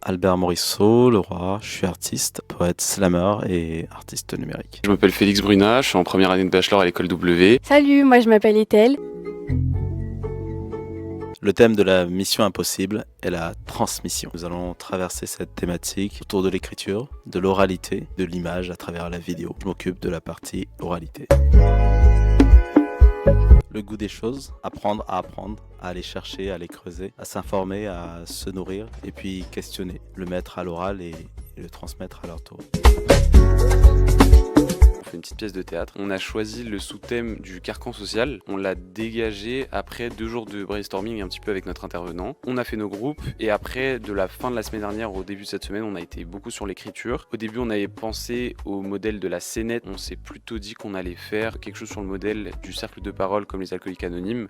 Albert Morisseau, le roi, je suis artiste, poète, slammer et artiste numérique. Je m'appelle Félix Brunat, je suis en première année de bachelor à l'école W. Salut, moi je m'appelle Ethel. Le thème de la mission impossible est la transmission. Nous allons traverser cette thématique autour de l'écriture, de l'oralité, de l'image à travers la vidéo. Je m'occupe de la partie oralité. Le goût des choses, apprendre, à aller chercher, à aller creuser, à s'informer, à se nourrir et puis questionner, le mettre à l'oral et le transmettre à leur tour. On fait une petite pièce de théâtre. On a choisi le sous-thème du carcan social. On l'a dégagé après 2 jours de brainstorming un petit peu avec notre intervenant. On a fait nos groupes et après, de la fin de la semaine dernière au début de cette semaine, on a été beaucoup sur l'écriture. Au début, on avait pensé au modèle de la scénette. On s'est plutôt dit qu'on allait faire quelque chose sur le modèle du cercle de parole comme les alcooliques anonymes.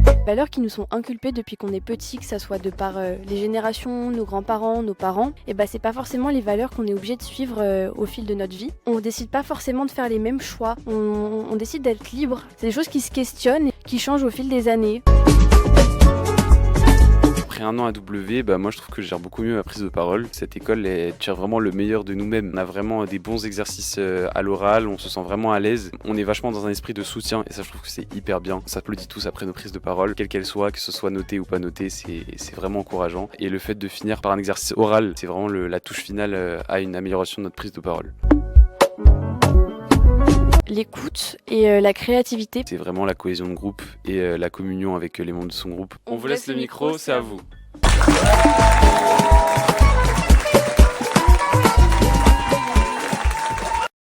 Les valeurs qui nous sont inculpées depuis qu'on est petit, que ça soit de par les générations, nos grands-parents, nos parents, et c'est pas forcément les valeurs qu'on est obligé de suivre au fil de notre vie. On décide pas forcément de faire les mêmes choix, on décide d'être libre. C'est des choses qui se questionnent et qui changent au fil des années. Après 1 an à W, moi je trouve que je gère beaucoup mieux ma prise de parole. Cette école, elle tire vraiment le meilleur de nous-mêmes. On a vraiment des bons exercices à l'oral, on se sent vraiment à l'aise. On est vachement dans un esprit de soutien et ça je trouve que c'est hyper bien. On s'applaudit tous après nos prises de parole, quelles qu'elles soient, que ce soit noté ou pas noté, c'est vraiment encourageant. Et le fait de finir par un exercice oral, c'est vraiment la touche finale à une amélioration de notre prise de parole. L'écoute et la créativité. C'est vraiment la cohésion de groupe et la communion avec les membres de son groupe. On vous laisse le micro, c'est à vous.